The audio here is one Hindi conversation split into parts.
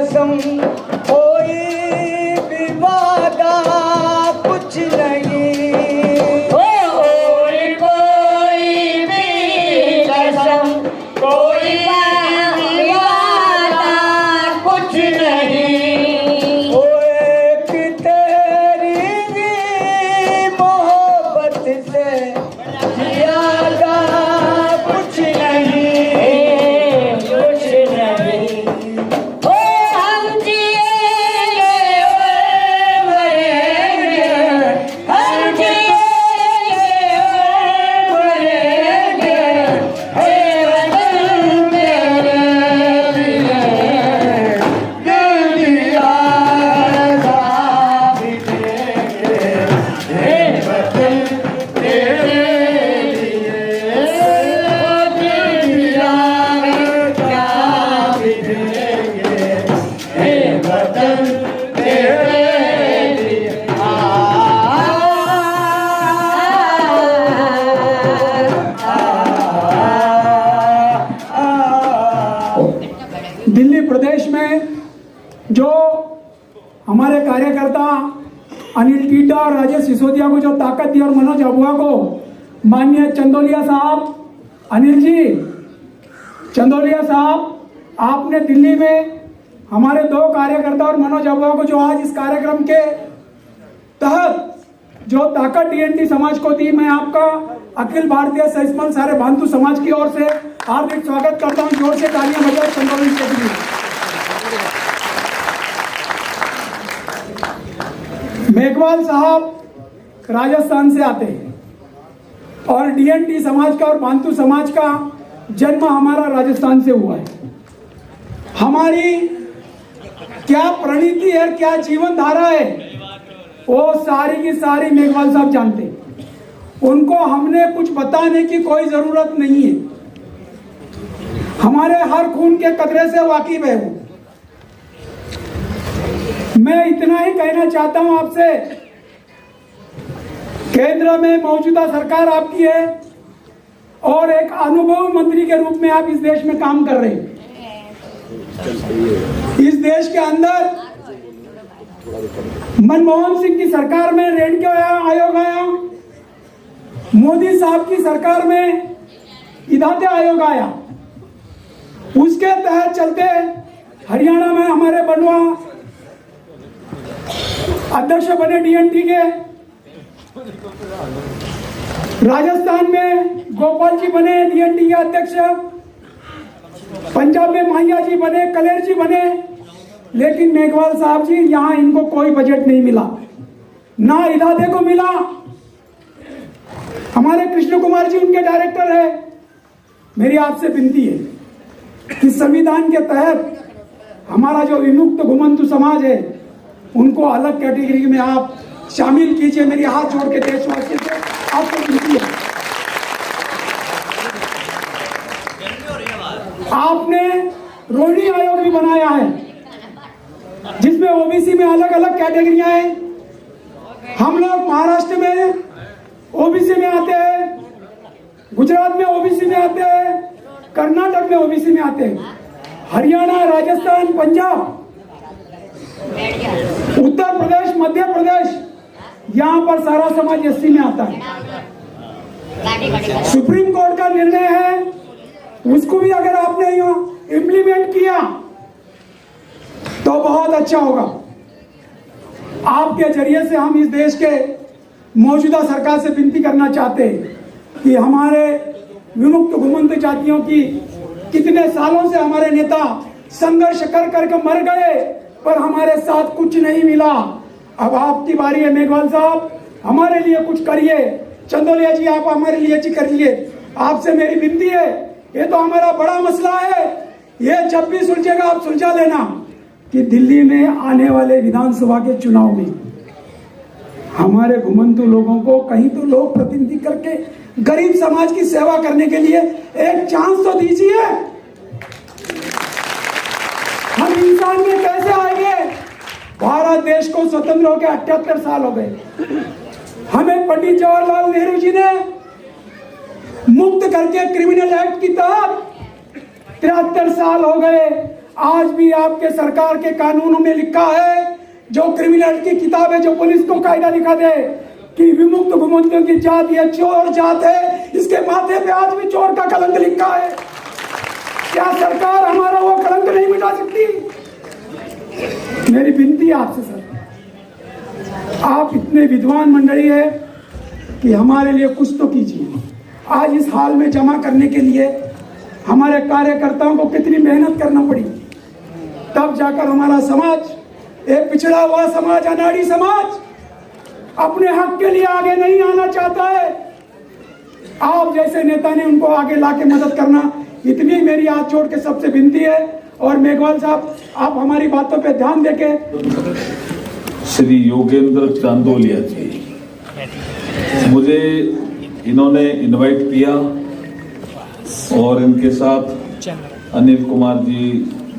कसम कोई भी वादा कुछ नहीं, और कोई भी कसम कोई वादा कुछ नहीं। ओ एक तेरी मोहब्बत से ज्यादा कुछ नहीं, कुछ नहीं। ओ हम जिएंगे और मरेंगे, हम जिएंगे और मरेंगे, हे वतन मेरे लिए दिल दिया भी देंगे, हे वतन तेरे लिए दिल दिया भी देंगे, हे वतन तेरे लिए। दिल्ली प्रदेश में जो हमारे कार्यकर्ता अनिल टीडा और राजेश सिसोदिया को जो ताकत दी और मनोज अबुआ को माननीय चंदोलिया साहब, अनिल जी चंदोलिया साहब, आपने दिल्ली में हमारे दो कार्यकर्ता और मनोज अबुआ को जो आज इस कार्यक्रम के तहत जो ताकत टीएनटी समाज को दी, मैं आपका अखिल भारतीय सहिष्णु सारे भांतु समाज की ओर से हार्दिक स्वागत करता हूं। जोर से तालियां बजाएं चंदौली के लिए। मेघवाल साहब राजस्थान से आते हैं और डीएनटी समाज का और भांतु समाज का जन्म हमारा राजस्थान से हुआ है। हमारी क्या प्रणीति है, क्या जीवन धारा है, वो सारी की सारी मेघवाल साहब जानते हैं। उनको हमने कुछ बताने की कोई जरूरत नहीं है, हमारे हर खून के कतरे से वाकिफ है वो। मैं इतना ही कहना चाहता हूं आपसे, केंद्र में मौजूदा सरकार आपकी है और एक अनुभवी मंत्री के रूप में आप इस देश में काम कर रहे हैं। इस देश के अंदर मनमोहन सिंह की सरकार में रेणुका आयोग आया, मोदी साहब की सरकार में इदाते आयोग आया, उसके तहत चलते हरियाणा में हमारे बनवा अध्यक्ष बने डीएनटी के, राजस्थान में गोपाल जी बने डीएनटी के अध्यक्ष, पंजाब में माहिया जी बने, कलेर जी बने, लेकिन मेघवाल साहब जी यहाँ इनको कोई बजट नहीं मिला, ना इदाते को मिला। हमारे कृष्ण कुमार जी उनके डायरेक्टर है। मेरी आपसे विनती है कि संविधान के तहत हमारा जो विमुक्त घुमंतु समाज है उनको अलग कैटेगरी में आप शामिल कीजिए। मेरी हाथ जोड़ के देशवासियों से आपको विनती है। आपने रोहिणी आयोग भी बनाया है जिसमें ओबीसी में अलग अलग कैटेगरियां हैं। हम लोग महाराष्ट्र में ओबीसी में आते हैं, गुजरात में ओबीसी में आते हैं, कर्नाटक में ओबीसी में आते हैं, हरियाणा, राजस्थान, पंजाब, उत्तर प्रदेश, मध्य प्रदेश, यहाँ पर सारा समाज एससी में आता है। सुप्रीम कोर्ट का निर्णय है, उसको भी अगर आपने यहाँ इम्प्लीमेंट किया तो बहुत अच्छा होगा। आपके जरिए से हम इस देश के मौजूदा सरकार से विनती करना चाहते हैं कि हमारे विमुक्त घुमंत जातियों की कितने सालों से हमारे नेता संघर्ष कर करके मर गए पर हमारे साथ कुछ नहीं मिला। अब आपकी बारी है मेघवाल साहब, हमारे लिए कुछ करिए। चंदोलिया जी आप हमारे लिए करिए। आपसे मेरी विनती है, ये तो हमारा बड़ा मसला है, ये जब भी सुलझेगा आप सुलझा लेना कि दिल्ली में आने वाले विधानसभा के चुनाव में हमारे घुमंतु लोगों को कहीं तो लोग प्रतिनिधि करके गरीब समाज की सेवा करने के लिए एक चांस तो दीजिए। हम इंसान में कैसे आएंगे? भारत देश को स्वतंत्र होकर 78 साल हो गए। हमें पंडित जवाहरलाल नेहरू जी ने मुक्त करके क्रिमिनल एक्ट की तहत 73 साल हो गए। आज भी आपके सरकार के कानूनों में लिखा है, जो क्रिमिनल की किताब है, जो पुलिस को कायदा लिखा दे कि विमुक्त घुमंतियों की जात ये चोर जात है, इसके माथे पे आज भी चोर का कलंक लिखा है। क्या सरकार हमारा वो कलंक नहीं मिटा सकती? मेरी विनती है आपसे सर, आप इतने विद्वान मंडली है कि हमारे लिए कुछ तो कीजिए। आज इस हाल में जमा करने के लिए हमारे कार्यकर्ताओं को कितनी मेहनत करना पड़ी, तब जाकर हमारा समाज, एक पिछड़ा हुआ समाज, अनाड़ी समाज, अपने हक के लिए आगे नहीं आना चाहता है। आप जैसे नेता ने उनको आगे लाके मदद करना, इतनी मेरी हाथ जोड़ के सबसे विनती है। और मेघवाल साहब, आप हमारी बातों पे ध्यान देके। श्री योगेंद्र चांदोलिया जी, मुझे इन्होंने इनवाइट किया और इनके साथ अनिल कुमार जी,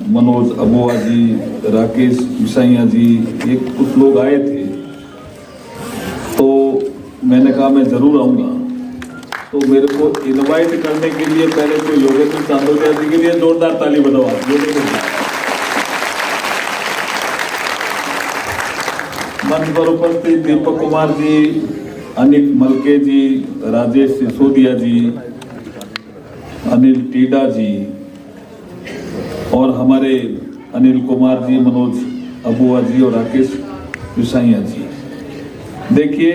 मनोज अबुआ जी, राकेश मिसाइया जी, ये कुछ लोग आए थे। तो मैंने कहा मैं जरूर आऊंगा। तो मेरे को इनवाइट करने के लिए पहले तो योगेंद्र चांदोलिया जी के लिए जोरदार ताली बजाओ आप। मंच पर उपस्थित दीपक कुमार जी, अनिक मलके जी, राजेश सिसोदिया जी, अनिल टीडा जी और हमारे अनिल कुमार जी, मनोज अबुआ जी और राकेश मिसाइया जी। देखिए,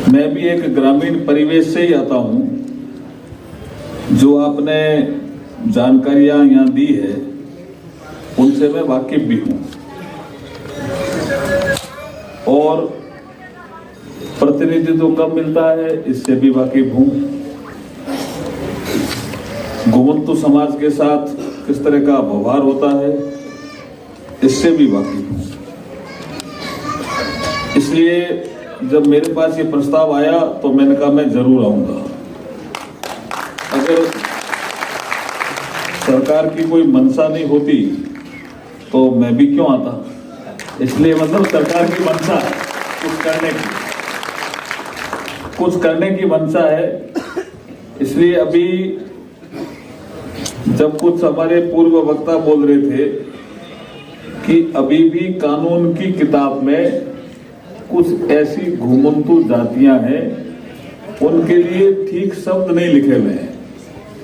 मैं भी एक ग्रामीण परिवेश से ही आता हूं। जो आपने जानकारियां यहाँ दी है उनसे मैं वाकिफ भी हूं और प्रतिनिधित्व कब मिलता है इससे भी वाकिफ हूं। घुमंतु समाज के साथ किस तरह का व्यवहार होता है इससे भी वाकिफ हूं। इसलिए जब मेरे पास ये प्रस्ताव आया तो मैंने कहा मैं जरूर आऊंगा। अगर सरकार की कोई मंशा नहीं होती तो मैं भी क्यों आता। इसलिए मतलब सरकार की मंशा कुछ करने की मंशा है। इसलिए अभी जब कुछ हमारे पूर्व वक्ता बोल रहे थे कि अभी भी कानून की किताब में कुछ ऐसी घुमंतु जातियां हैं उनके लिए ठीक शब्द नहीं लिखे हुए हैं,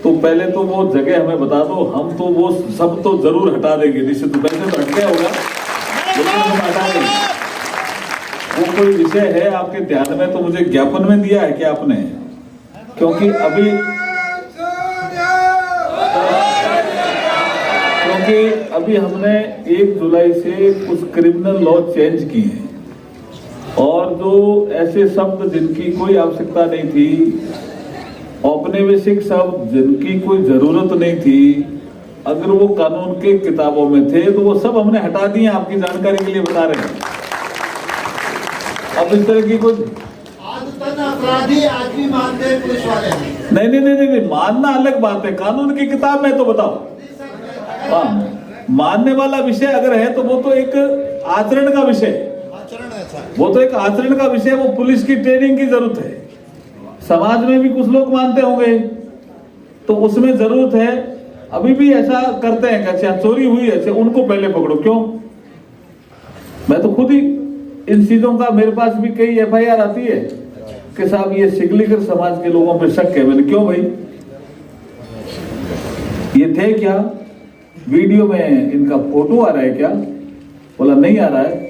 तो पहले तो वो जगह हमें बता दो, हम तो वो सब तो जरूर हटा देंगे। निश्चित वैसे तो हट गया होगा लेकिन हम हटा देंगे। वो कोई विषय है आपके ध्यान में तो मुझे ज्ञापन में दिया है कि आपने, क्योंकि अभी हमने 1 जुलाई से कुछ क्रिमिनल लॉ चेंज किए हैं और जो ऐसे शब्द जिनकी कोई आवश्यकता नहीं थी, औपनिवेशिक शब्द जिनकी कोई जरूरत नहीं थी, अगर वो कानून के किताबों में थे तो वो सब हमने हटा दिए। आपकी जानकारी के लिए बता रहे हैं। अब इस तरह की कुछ अपराधी आज भी मानते हैं पुलिस वाले नहीं, मानना अलग बात है। कानून की किताब में तो बताओ। हाँ, मानने वाला विषय अगर है तो वो तो एक आचरण का विषय, वो तो एक आचरण का विषय, वो पुलिस की ट्रेनिंग की जरूरत है। समाज में भी कुछ लोग मानते होंगे तो उसमें जरूरत है। अभी भी ऐसा करते हैं, अच्छा चोरी हुई है, उनको पहले पकड़ो। क्यों? मैं तो खुद ही इन चीजों का, मेरे पास भी कई FIR आती है कि साहब ये सिगलीकर समाज के लोगों पे शक है। मैंने क्यों भाई, ये थे क्या? वीडियो में इनका फोटो आ रहा है क्या? बोला नहीं आ रहा है।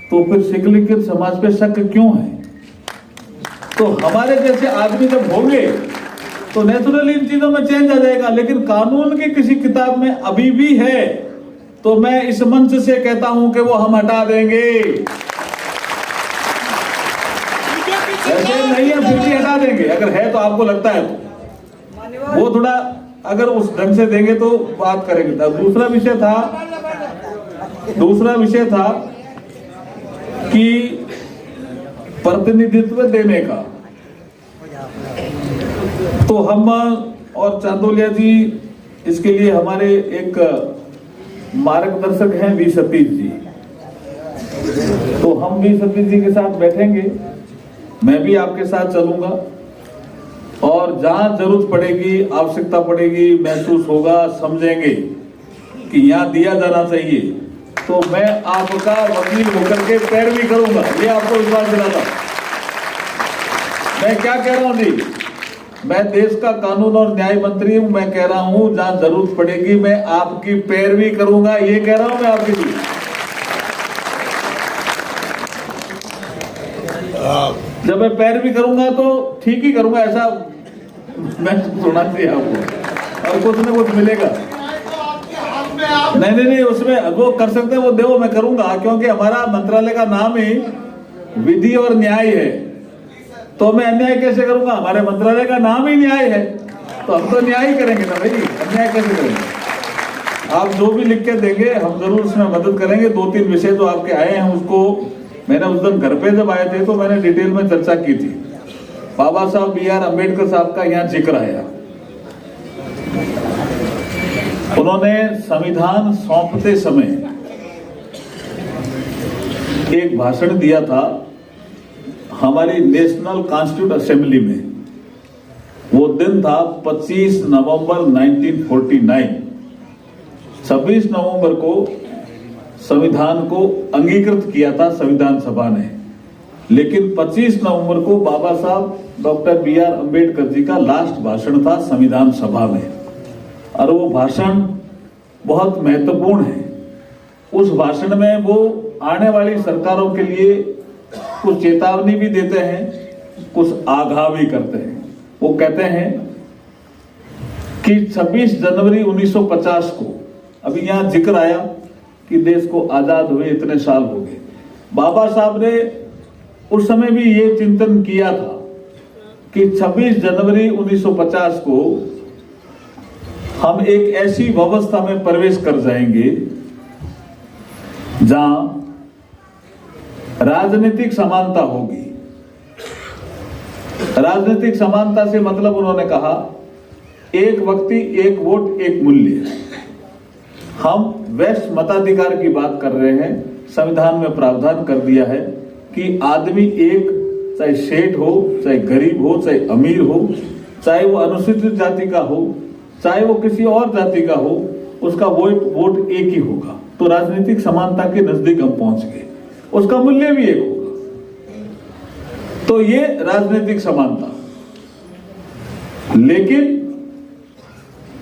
तो फिर सिगलीकर समाज पे शक क्यों है? तो हमारे जैसे आदमी जब होंगे तो नेचुरली इन चीजों में चेंज आ जाएगा। लेकिन कानून की किसी किताब में अभी भी है तो मैं इस मंच से कहता हूं कि वो हम हटा देंगे। ऐसे नहीं है, फिर भी हटा देंगे। अगर है तो आपको लगता है तो वो थोड़ा अगर उस ढंग से देंगे तो बात करेंगे। दूसरा विषय था कि प्रतिनिधित्व देने का, तो हम और चांदोलिया जी इसके लिए हमारे एक मार्गदर्शक हैं वी सतीश जी। तो हम वी सतीश जी के साथ बैठेंगे, मैं भी आपके साथ चलूंगा और जहां जरूरत पड़ेगी, आवश्यकता पड़ेगी, महसूस होगा, समझेंगे कि यहाँ दिया जाना चाहिए, तो मैं आपका वकील होकर के पैरवी करूंगा, ये आपको विश्वास दिलाता। मैं क्या कह रहा हूं जी, मैं देश का कानून और न्याय मंत्री हूं। मैं कह रहा हूं जहां जरूरत पड़ेगी मैं आपकी पैरवी करूंगा, ये कह रहा हूं मैं आपके लिए। जब मैं पैरवी करूंगा तो ठीक ही करूंगा, ऐसा मैं सुना चाहिए आपको, और कुछ न कुछ मिलेगा। नहीं, उसमें वो कर सकते हैं, वो देवो मैं करूंगा, क्योंकि हमारा मंत्रालय का नाम ही विधि और न्याय है, तो मैं अन्याय कैसे करूंगा? हमारे मंत्रालय का नाम ही न्याय है, तो हम तो न्याय ही करेंगे ना भाई, अन्याय कैसे करेंगे? आप जो भी लिख के देंगे हम जरूर उसमें मदद करेंगे। 2-3 विषय जो आपके आए हैं उसको मैंने उस दिन घर पे जब आए थे तो मैंने डिटेल में चर्चा की थी। बाबा साहब B.R. अम्बेडकर साहब का यहाँ जिक्र आया। उन्होंने संविधान सौंपते समय एक भाषण दिया था हमारी नेशनल कॉन्स्टिट्यूट असेंबली में। वो दिन था 25 नवंबर 1949। 26 नवंबर को संविधान को अंगीकृत किया था संविधान सभा ने, लेकिन 25 नवंबर को बाबा साहब डॉक्टर B.R. अम्बेडकर जी का लास्ट भाषण था संविधान सभा में, और वो भाषण बहुत महत्वपूर्ण है। उस भाषण में वो आने वाली सरकारों के लिए कुछ चेतावनी भी देते हैं, कुछ आगाह भी करते हैं। वो कहते हैं कि 26 जनवरी 1950 को, अभी यहाँ जिक्र आया कि देश को आजाद हुए इतने साल हो गए, बाबा साहब ने उस समय भी ये चिंतन किया था कि 26 जनवरी 1950 को हम एक ऐसी व्यवस्था में प्रवेश कर जाएंगे जहां राजनीतिक समानता होगी। राजनीतिक समानता से मतलब उन्होंने कहा एक व्यक्ति एक वोट एक मूल्य। हम वैश्य मताधिकार की बात कर रहे हैं। संविधान में प्रावधान कर दिया है कि आदमी एक, चाहे सेठ हो, चाहे गरीब हो, चाहे अमीर हो, चाहे वो अनुसूचित जाति का हो, चाहे वो किसी और जाति का हो, उसका वोट एक ही होगा। तो राजनीतिक समानता के नजदीक हम पहुंच गए, उसका मूल्य भी एक होगा। तो ये राजनीतिक समानता। लेकिन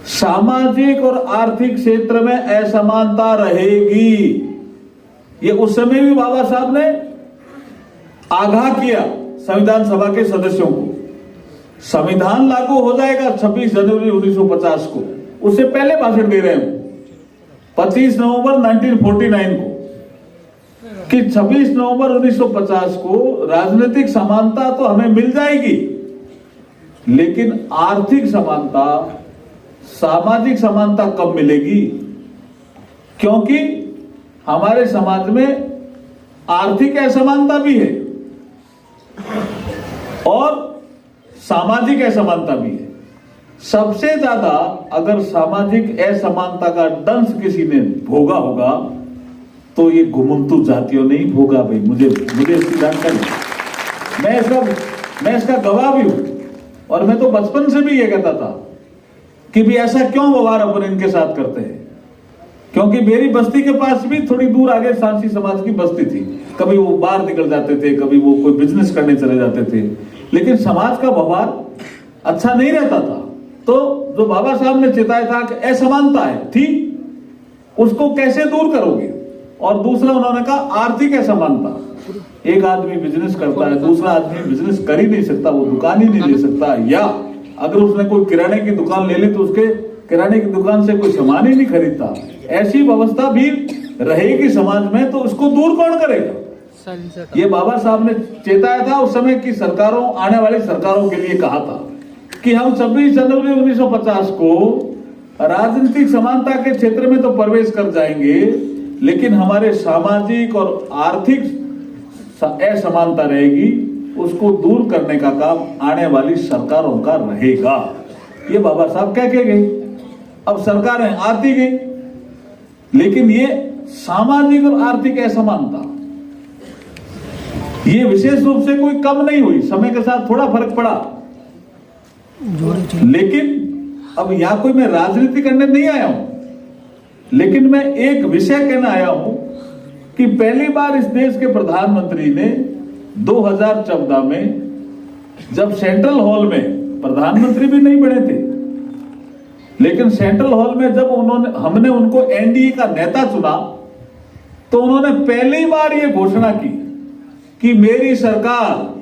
सामाजिक और आर्थिक क्षेत्र में असमानता रहेगी। ये उस समय भी बाबा साहब ने आगाह किया संविधान सभा के सदस्यों को। संविधान लागू हो जाएगा 26 जनवरी 1950 को, उससे पहले भाषण दे रहे हैं 25 नवंबर 1949 को कि 26 नवंबर 1950 को राजनीतिक समानता तो हमें मिल जाएगी, लेकिन आर्थिक समानता, सामाजिक समानता कब मिलेगी? क्योंकि हमारे समाज में आर्थिक असमानता भी है और सामाजिक असमानता भी है। सबसे ज्यादा अगर सामाजिक असमानता का दंश किसी ने भोगा होगा तो ये घुमंतु जातियों ने ही भोगा भाई। मुझे इसकी जानकारी, मैं इसका गवाह भी हूं। और मैं तो बचपन से भी ये कहता था कि भी ऐसा क्यों व्यवहार अपन इनके साथ करते हैं, क्योंकि मेरी बस्ती के पास भी थोड़ी दूर आगे सांसी समाज की बस्ती थी। कभी वो बाहर निकल जाते थे, कभी वो कोई बिजनेस करने चले जाते थे, लेकिन समाज का व्यवहार अच्छा नहीं रहता था। तो जो बाबा साहब ने चेताया था कि असमानता है, ठीक, उसको कैसे दूर करोगे? और दूसरा उन्होंने कहा आर्थिक असमानता। एक आदमी बिजनेस करता है, दूसरा आदमी बिजनेस कर ही नहीं सकता, वो दुकान ही नहीं ले सकता, या अगर उसने कोई किराने की दुकान ले ली तो उसके किराने की दुकान से कोई सामान ही नहीं खरीदता। ऐसी व्यवस्था भी रहेगी समाज में, तो उसको दूर कौन करेगा? ये बाबा साहब ने चेताया था उस समय की सरकारों, आने वाली सरकारों के लिए कहा था कि हम 26 जनवरी 1950 को राजनीतिक समानता के क्षेत्र में तो प्रवेश कर जाएंगे, लेकिन हमारे सामाजिक और आर्थिक असमानता रहेगी, उसको दूर करने का काम आने वाली सरकारों का रहेगा। ये बाबा साहब कह के गए। अब सरकारें आती गई, लेकिन ये सामाजिक और आर्थिक असमानता ये विशेष रूप से कोई कम नहीं हुई, समय के साथ थोड़ा फर्क पड़ा, लेकिन अब यहां कोई मैं राजनीति करने नहीं आया हूं, लेकिन मैं एक विषय कहना आया हूं कि पहली बार इस देश के प्रधानमंत्री ने 2014 में जब सेंट्रल हॉल में, प्रधानमंत्री भी नहीं बने थे, लेकिन सेंट्रल हॉल में जब हमने उनको एनडीए का नेता चुना, तो उन्होंने पहली बार ये घोषणा की कि मेरी सरकार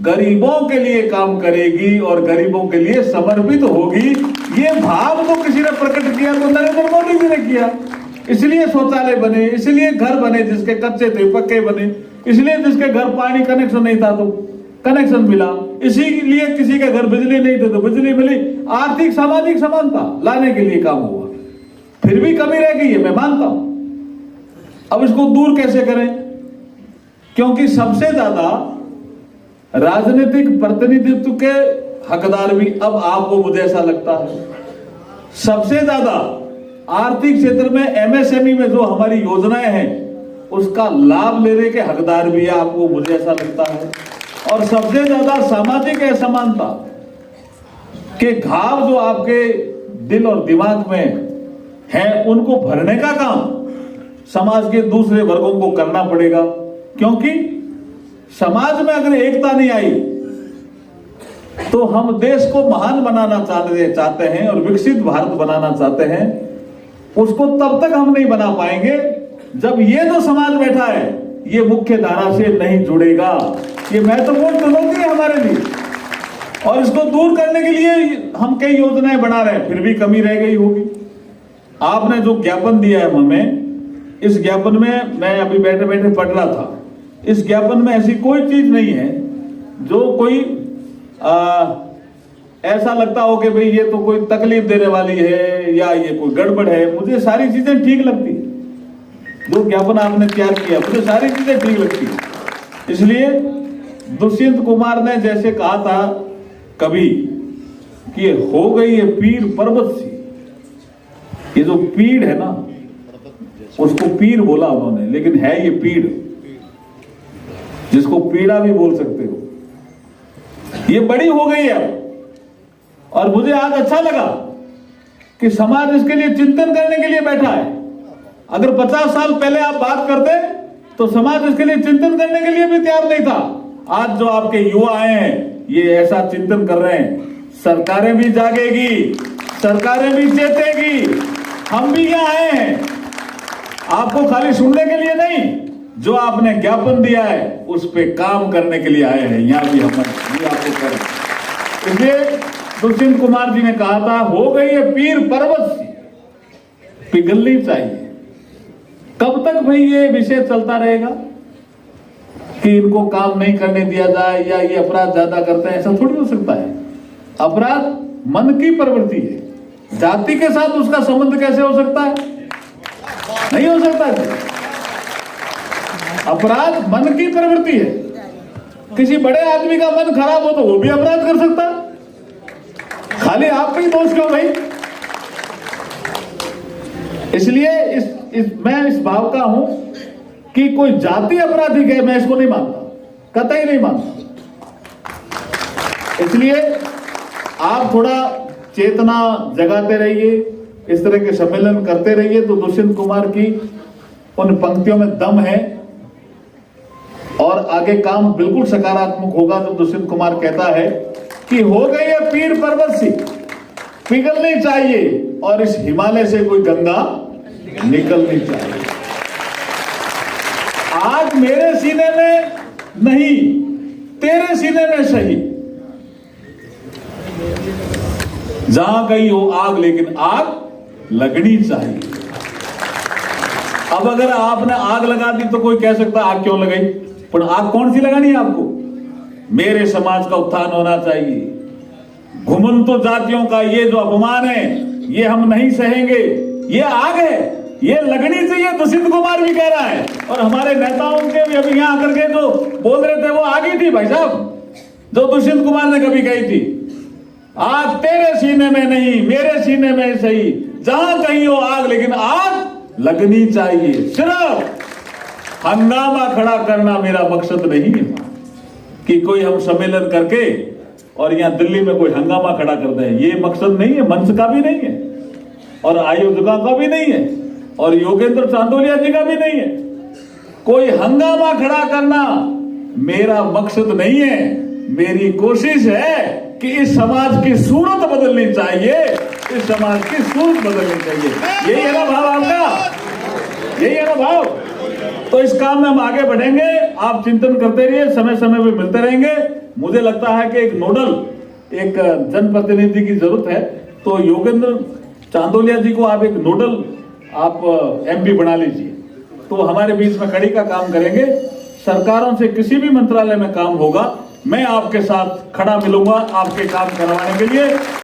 गरीबों के लिए काम करेगी और गरीबों के लिए समर्पित होगी। ये भाव तो किसी ने प्रकट किया तो नरेंद्र मोदी जी ने किया। इसलिए शौचालय बने, इसलिए घर बने, जिसके कच्चे थे पक्के बने, इसलिए जिसके घर पानी कनेक्शन नहीं था तो कनेक्शन मिला, इसीलिए किसी के घर बिजली नहीं थे तो बिजली मिली। आर्थिक सामाजिक समानता लाने के लिए काम हुआ। फिर भी कमी रह गई है, मैं मानता हूं। अब इसको दूर कैसे करें? क्योंकि सबसे ज्यादा राजनीतिक प्रतिनिधित्व के हकदार भी अब आपको, मुझे ऐसा लगता है, सबसे ज्यादा आर्थिक क्षेत्र में एमएसएमई में जो हमारी योजनाएं हैं उसका लाभ लेने के हकदार भी आपको, मुझे ऐसा लगता है। और सबसे ज्यादा सामाजिक असमानता के घाव जो आपके दिल और दिमाग में हैं, उनको भरने का काम समाज के दूसरे वर्गों को करना पड़ेगा। क्योंकि समाज में अगर एकता नहीं आई तो हम देश को महान बनाना चाहते हैं और विकसित भारत बनाना चाहते हैं, उसको तब तक हम नहीं बना पाएंगे जब ये जो समाज बैठा है ये मुख्य धारा से नहीं जुड़ेगा। ये महत्वपूर्ण चुनौती है हमारे लिए, और इसको दूर करने के लिए हम कई योजनाएं बना रहे हैं, फिर भी कमी रह गई होगी। आपने जो ज्ञापन दिया है हमें, इस ज्ञापन में मैं अभी बैठे बैठे पढ़ रहा था, इस ज्ञापन में ऐसी कोई चीज नहीं है जो कोई ऐसा लगता हो कि भाई ये तो कोई तकलीफ देने वाली है या ये कोई गड़बड़ है। मुझे सारी चीजें ठीक लगती, जो ज्ञापन आपने तैयार किया मुझे सारी चीजें ठीक लगती। इसलिए दुष्यंत कुमार ने जैसे कहा था कभी कि हो गई है पीर पर्वत सी, ये जो पीड़ है ना उसको पीर बोला उन्होंने, लेकिन है ये पीड़, जिसको पीड़ा भी बोल सकते हो। ये बड़ी हो गई है और मुझे आज अच्छा लगा कि समाज इसके लिए चिंतन करने के लिए बैठा है। अगर 50 साल पहले आप बात करते तो समाज इसके लिए चिंतन करने के लिए भी तैयार नहीं था। आज जो आपके युवा आए हैं ये ऐसा चिंतन कर रहे हैं। सरकारें भी जागेगी, सरकारें भी चेतेगी। हम भी यहाँ आए हैं आपको खाली सुनने के लिए नहीं, जो आपने ज्ञापन दिया है उस पे काम करने के लिए आए हैं। यहाँ भी हम आपको करें। इसलिए दुष्यंत कुमार जी ने कहा था हो गई है पीर पर्वत सी, पिघलनी चाहिए। कब तक भाई ये विषय चलता रहेगा कि इनको काम नहीं करने दिया जाए या ये अपराध ज्यादा करते हैं? ऐसा थोड़ी हो सकता है। अपराध मन की प्रवृत्ति है, जाति के साथ उसका संबंध कैसे हो सकता है? नहीं हो सकता है। अपराध मन की प्रवृत्ति है। किसी बड़े आदमी का मन खराब हो तो वो भी अपराध कर सकता है। खाली आप पे ही दोष क्यों भाई? इसलिए मैं इस भाव का हूं कि कोई जाति अपराधिक है, मैं इसको नहीं मानता, कतई नहीं मानता। इसलिए आप थोड़ा चेतना जगाते रहिए, इस तरह के सम्मेलन करते रहिए तो दुष्यंत कुमार की उन पंक्तियों में दम है और आगे काम बिल्कुल सकारात्मक होगा। जब दुष्यंत कुमार कहता है कि हो गई है पीर पर्वत सी, पिघलनी चाहिए और इस हिमालय से कोई गंगा निकलनी चाहिए। आग मेरे सीने में नहीं, तेरे सीने में सही। जहां कहीं हो आग, लेकिन आग लगनी चाहिए। अब अगर आपने आग लगा दी तो कोई कह सकता आग क्यों लगाई, पर आग कौन सी लगानी है आपको? मेरे समाज का उत्थान होना चाहिए। घुमंतु जातियों का ये जो अपमान है ये हम नहीं सहेंगे। ये आग है, ये लगनी चाहिए। दुष्यंत कुमार भी कह रहा है और हमारे नेताओं के भी अभी यहां आकर के जो बोल रहे थे वो आग ही थी भाई साहब, जो दुष्यंत कुमार ने कभी कही थी। आग तेरे सीने में नहीं, मेरे सीने में सही। जहां कहीं हो आग, लेकिन आग लगनी चाहिए। सिर्फ हंगामा खड़ा करना मेरा मकसद नहीं है कि कोई हम सम्मेलन करके और यहाँ दिल्ली में कोई हंगामा खड़ा कर दें, ये मकसद नहीं है, मंच का भी नहीं है और आयोजकों का भी नहीं है और योगेंद्र चांदोलिया जी का भी नहीं है। कोई हंगामा खड़ा करना मेरा मकसद नहीं है। मेरी कोशिश है कि इस समाज की सूरत बदलनी चाहिए, इस समाज की सूरत बदलनी चाहिए। यही है ना भाव आपका, यही है ना भाव। तो इस काम में हम आगे बढ़ेंगे, आप चिंतन करते रहिए, समय समय पे मिलते रहेंगे। मुझे लगता है कि एक नोडल, एक जनप्रतिनिधि की जरूरत है, तो योगेंद्र चांदोलिया जी को आप एक नोडल आप एमपी बना लीजिए, तो हमारे बीच में कड़ी का काम करेंगे। सरकारों से किसी भी मंत्रालय में काम होगा, मैं आपके साथ खड़ा मिलूंगा आपके काम करवाने के लिए।